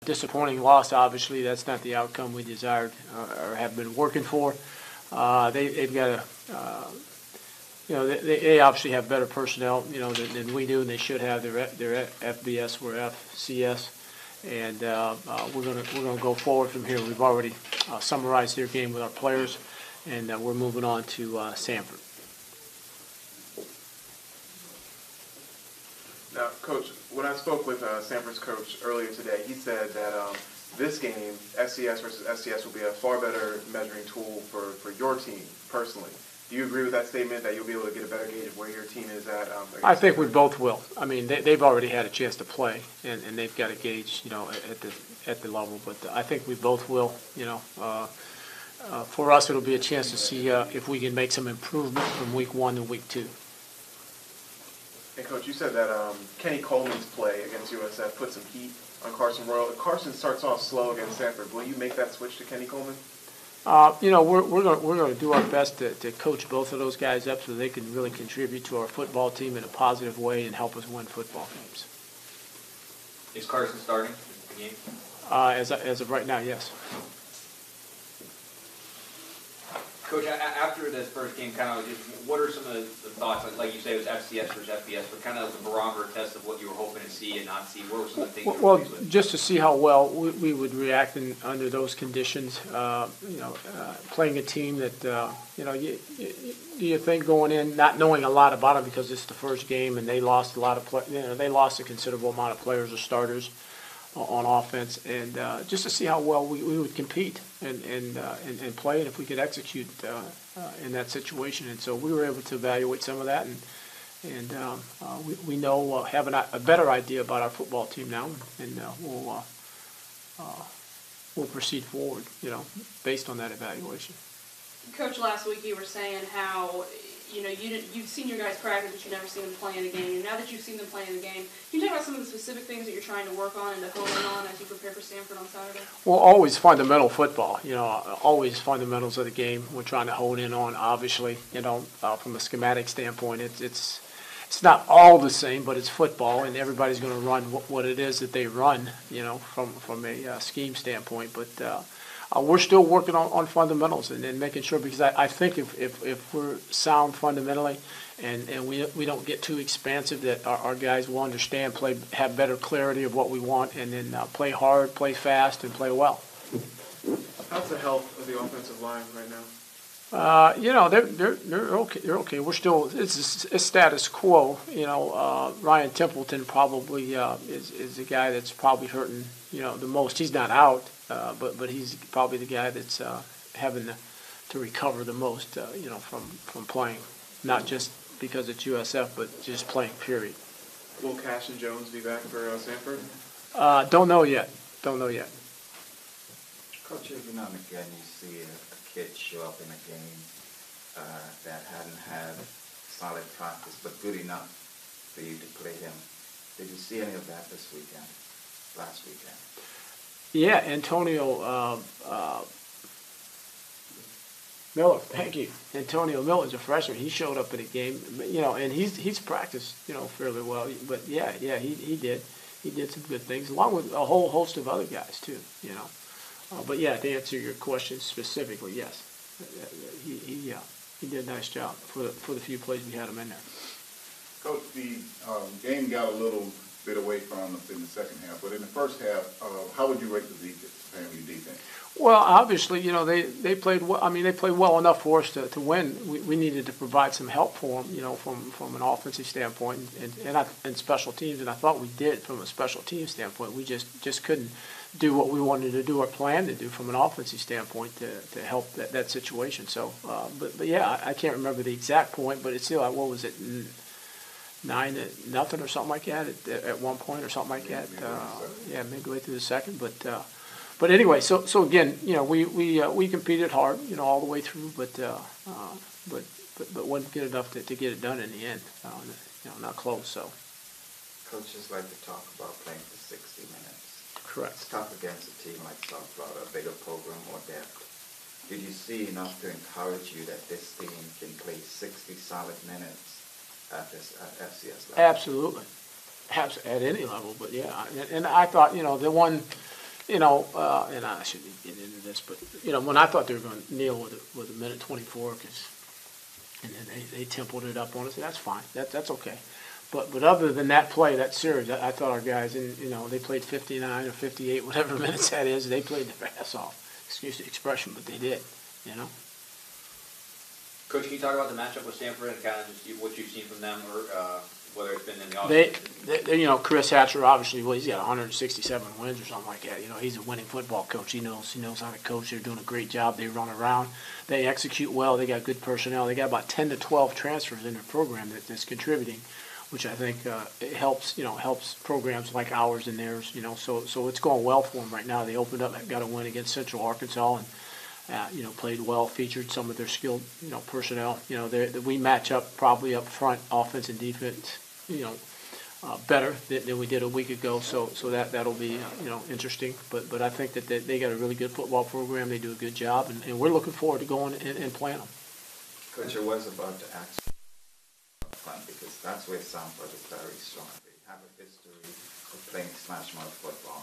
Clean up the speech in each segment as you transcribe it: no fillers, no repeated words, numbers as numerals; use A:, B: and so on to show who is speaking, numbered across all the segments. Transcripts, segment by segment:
A: Disappointing loss, obviously. That's not the outcome we desired or have been working for. They've got a, they obviously have better personnel, than we do, and they should have. Their FBS, we're FCS, and we're gonna go forward from here. We've already summarized their game with our players, and we're moving on to Sanford.
B: Now, Coach, when I spoke with Sanford's coach earlier today, he said that this game, FCS versus FCS, will be a far better measuring tool for your team personally. Do you agree with that statement, that you'll be able to get a better gauge of where your team is at?
A: I think we both will. I mean, they've already had a chance to play, and they've got a gauge, at the level. But I think we both will. For us, it'll be a chance to see if we can make some improvement from week 1 to week 2.
B: And Coach, you said that Kenny Coleman's play against USF put some heat on Carson Royal. If Carson starts off slow against Sanford, will you make that switch to Kenny Coleman?
A: We're going to do our best to coach both of those guys up so they can really contribute to our football team in a positive way and help us win football games.
C: Is Carson starting the game?
A: As of right now, yes.
C: Coach, after this first game, kind of, what are some of the thoughts? Like you say, it was FCS versus FBS, but kind of the barometer test of what you were hoping to see and not see. What were some of the things?
A: Well, just to see how well we would react under those conditions. Playing a team that you think going in, not knowing a lot about them because it's the first game and they lost a lot of they lost a considerable amount of players or starters on offense, and just to see how well we would compete and play, and if we could execute in that situation. And so we were able to evaluate some of that, and we know have a better idea about our football team now, and we'll proceed forward, based on that evaluation.
D: Coach, last week you were saying how you've seen your guys practice, but you've never seen them play in a game. Now that you've seen them play in the game, can you talk about some of the specific things that you're trying to work on and to hone in on as you prepare for Sanford on Saturday?
A: Well, always fundamental football. Always fundamentals of the game. We're trying to hone in on, obviously. From a schematic standpoint, it's not all the same, but it's football, and everybody's going to run what it is that they run. From a scheme standpoint, but. We're still working on fundamentals and making sure, because I think if we're sound fundamentally and we don't get too expansive, that our guys will understand, have better clarity of what we want, and then play hard, play fast, and play well.
B: How's the health of the offensive line right now?
A: They're okay. They're okay. We're still it's status quo. Ryan Templeton probably is the guy that's probably hurting the most. He's not out. But he's probably the guy that's having to recover the most, from playing, not just because it's USF, but just playing, period.
B: Will Cash and Jones be back for Sanford?
A: Don't know yet.
E: Coach, every now and again you see a kid show up in a game that hadn't had solid practice, but good enough for you to play him. Did you see any of that last weekend?
A: Yeah, Antonio Miller. Thank you. Antonio Miller's a freshman. He showed up in a game, and he's practiced, fairly well. But yeah, he did. He did some good things, along with a whole host of other guys too. But yeah, to answer your question specifically, yes, he did a nice job for the few plays we had him in there.
F: Coach, the game got a little bit away from us in the second half, but in the first half, how would you rate the FAMU defense?
A: Well, obviously, they played well. I mean, they played well enough for us to win. We needed to provide some help for them, from an offensive standpoint and special teams, and I thought we did from a special team standpoint. We just couldn't do what we wanted to do or plan to do from an offensive standpoint to help that situation. So, but yeah, I can't remember the exact point, but it's still like, what was it? 9-0 or something like that at one point, or something like that. Midway through the second. But anyway, so again, we competed hard, all the way through, but wasn't good enough to get it done in the end. Not close. So.
E: Coaches like to talk about playing for 60 minutes.
A: Correct.
E: It's tough against a team like South Florida, a bigger program, more depth. Did you see enough to encourage you that this team can play 60 solid minutes at FCS level?
A: Absolutely. At any level, but yeah. And I thought, the one, and I shouldn't get into this, but, when I thought they were going to kneel with a minute 24, and then they templed it up on us, that's fine. That's okay. But other than that play, that series, I thought our guys, and, they played 59 or 58, whatever minutes that is, they played their ass off. Excuse the expression, but they did,
C: Coach, can you talk about the matchup with Stanford and kind of just what you've seen from them, or whether it's been in the offseason?
A: Chris Hatcher, obviously, he's got 167 wins or something like that. He's a winning football coach. He knows how to coach. They're doing a great job. They run around. They execute well. They got good personnel. They got about 10 to 12 transfers in their program that's contributing, which I think it helps programs like ours and theirs. So it's going well for them right now. They opened up, got a win against Central Arkansas, and played well, featured some of their skilled, personnel. We match up probably up front, offense and defense, better than we did a week ago. So that'll be, interesting. But I think that they got a really good football program. They do a good job, and we're looking forward to going and playing them.
E: Coach, I was about to ask up front because that's where Sanford is very strong. They have a history of playing smash mouth football.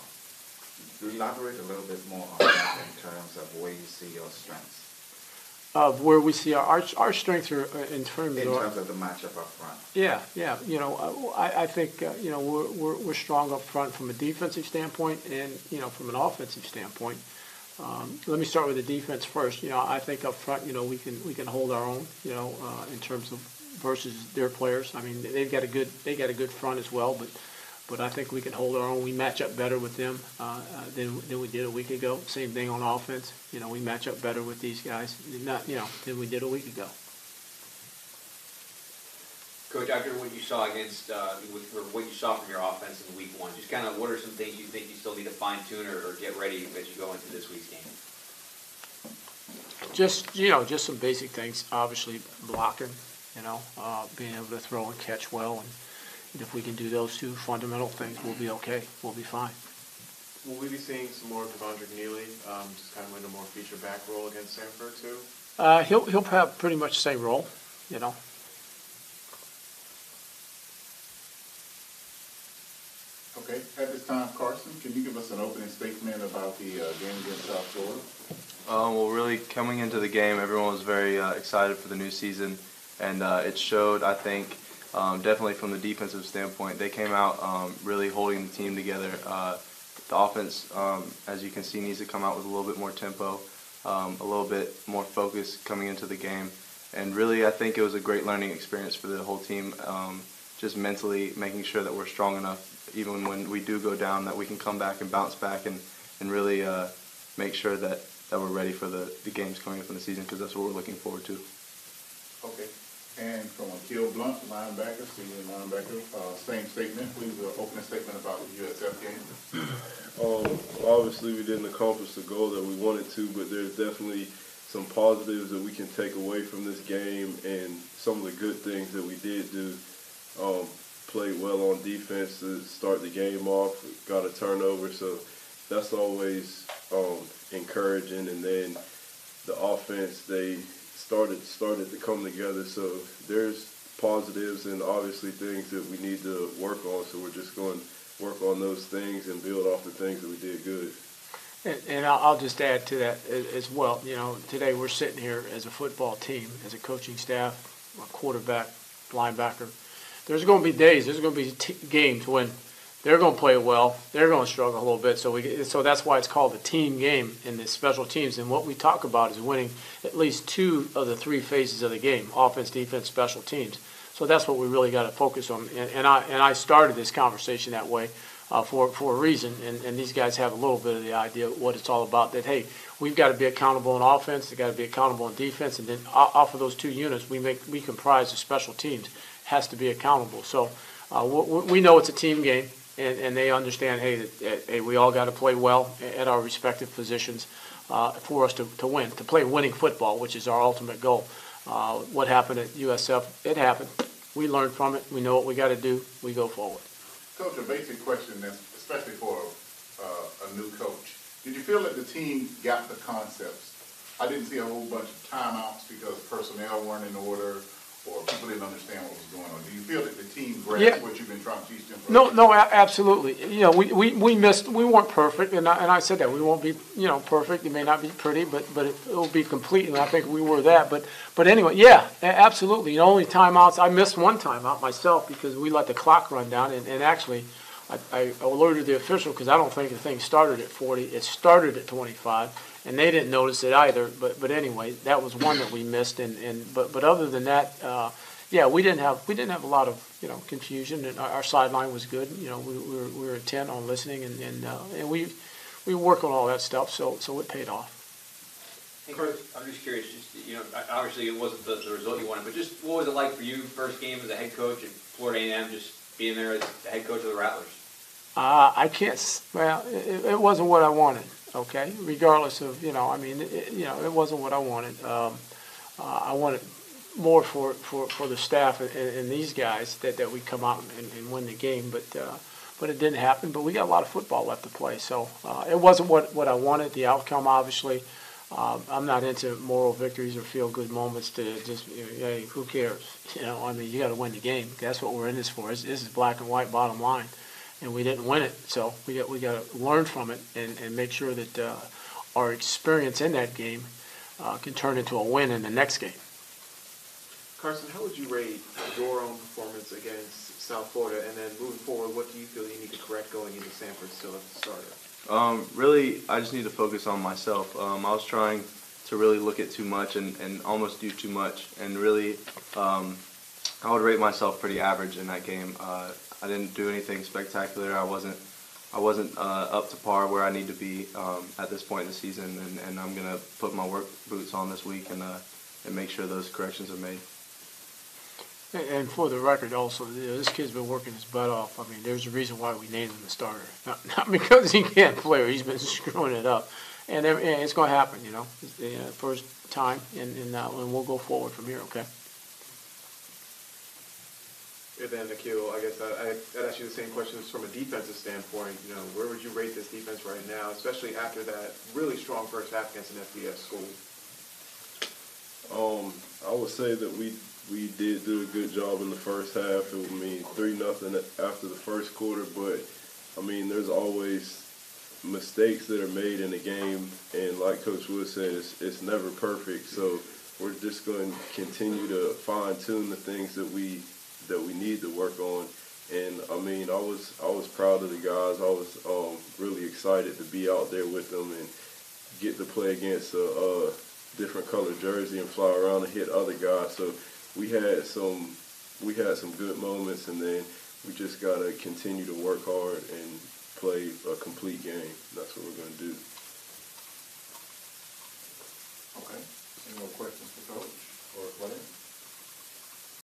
E: Elaborate a little bit more on that in terms of where you see your strengths.
A: Of where we see our strengths are in terms
E: of the matchup up front.
A: Yeah. I think we're strong up front from a defensive standpoint and from an offensive standpoint. Let me start with the defense first. I think up front, we can hold our own. In terms of versus their players. I mean, they got a good front as well, but I think we can hold our own. We match up better with them than we did a week ago. Same thing on offense. We match up better with these guys than we did a week ago.
C: Coach, after what you saw what you saw from your offense in week one, just kind of what are some things you think you still need to fine tune or get ready as you go into this week's game?
A: Just some basic things. Obviously, blocking. Being able to throw and catch well, and if we can do those two fundamental things, we'll be okay. We'll be fine.
B: Will we be seeing some more of Devondre Neely, just kind of in a more feature back role against Stanford too?
A: He'll have pretty much the same role,
F: Okay, at this time, Carson, can you give us an opening statement about the game against South Florida?
G: Well, really, coming into the game, everyone was very excited for the new season, and it showed, I think, definitely from the defensive standpoint. They came out really holding the team together. The offense, as you can see, needs to come out with a little bit more tempo, a little bit more focus coming into the game. And really, I think it was a great learning experience for the whole team, just mentally making sure that we're strong enough, even when we do go down, that we can come back and bounce back and really make sure that we're ready for the games coming up in the season, because that's what we're looking forward to.
F: Okay. And from Akil Blunt, linebacker, senior linebacker, same statement, please, opening statement about the USF game.
H: Obviously, we didn't accomplish the goal that we wanted to, but there's definitely some positives that we can take away from this game, and some of the good things that we did do. Played well on defense to start the game off, got a turnover, so that's always encouraging. And then the offense, they started to come together, so there's positives and obviously things that we need to work on, so we're just going to work on those things and build off the things that we did good.
A: And I'll just add to that as well. Today we're sitting here as a football team, as a coaching staff, a quarterback, linebacker. There's going to be days, there's going to be games when they're going to play well, they're going to struggle a little bit. So that's why it's called a team game in the special teams. And what we talk about is winning at least two of the three phases of the game: offense, defense, special teams. So that's what we really got to focus on. And I started this conversation that way for a reason. And these guys have a little bit of the idea of what it's all about. That hey, we've got to be accountable in offense, they've got to be accountable in defense, and then off of those two units, we comprise the special teams. Has to be accountable. So we know it's a team game, and they understand, hey, we all got to play well at our respective positions for us to win, to play winning football, which is our ultimate goal. What happened at USF, it happened. We learned from it. We know what we got to do. We go forward.
F: Coach, a basic question, especially for a new coach. Did you feel that the team got the concepts? I didn't see a whole bunch of timeouts because personnel weren't in order, or people didn't understand what was going on? Do you feel that the team grasped what you've been trying to teach them?
A: No, absolutely. You know, we missed, we weren't perfect, and I said that, we won't be, you know, perfect, it may not be pretty, but it'll be complete, and I think we were that, but anyway, yeah, absolutely. You know, only timeouts, I missed one timeout myself because we let the clock run down, and actually, I alerted the official because I don't think the thing started at 40, it started at 25, and they didn't notice it either, but anyway, that was one that we missed, but other than that, yeah, we didn't have a lot of, you know, confusion, and our sideline was good. You know, we were intent on listening, and we work on all that stuff, so it paid off.
C: Hey, Coach, I'm just curious. Just, you know, obviously it wasn't the result you wanted, but just what was it like for you first game as a head coach at Florida A&M, just being there as the head coach of the Rattlers?
A: I can't. Well, it wasn't what I wanted. Okay, regardless of, you know, I mean, you know, it wasn't what I wanted. I wanted more for the staff and these guys that we come out and win the game, but it didn't happen. But we got a lot of football left to play, so it wasn't what I wanted. The outcome, obviously, I'm not into moral victories or feel good moments to just, you know, hey, who cares? You know, I mean, you got to win the game. That's what we're in this for. This is black and white, bottom line, and we didn't win it, so we got to learn from it and make sure that our experience in that game can turn into a win in the next game.
B: Carson, how would you rate your own performance against South Florida, and then moving forward, what do you feel you need to correct going into Sanford still at the starter?
G: Really, I just need to focus on myself. I was trying to really look at too much and almost do too much, and really, I would rate myself pretty average in that game. I didn't do anything spectacular. I wasn't up to par where I need to be at this point in the season, and I'm gonna put my work boots on this week and make sure those corrections are made.
A: And for the record, also, you know, this kid's been working his butt off. I mean, there's a reason why we named him the starter, not because he can't play. He's been screwing it up, and it's going to happen. You know, it's the first time, and we'll go forward from here. Okay.
B: And then, Nikhil, I guess I'd ask you the same questions from a defensive standpoint. You know, where would you rate this defense right now, especially after that really strong first half against an FBS school?
H: I would say that we did do a good job in the first half. I mean, 3-0 after the first quarter, but I mean, there's always mistakes that are made in the game, and like Coach Wood said, it's never perfect. So we're just going to continue to fine tune the things that we need to work on. And I mean, I was proud of the guys. I was really excited to be out there with them and get to play against a different color jersey and fly around and hit other guys. So we had some good moments, and then we just gotta continue to work hard and play a complete game. That's what we're gonna do.
F: Okay. Any more questions for Coach?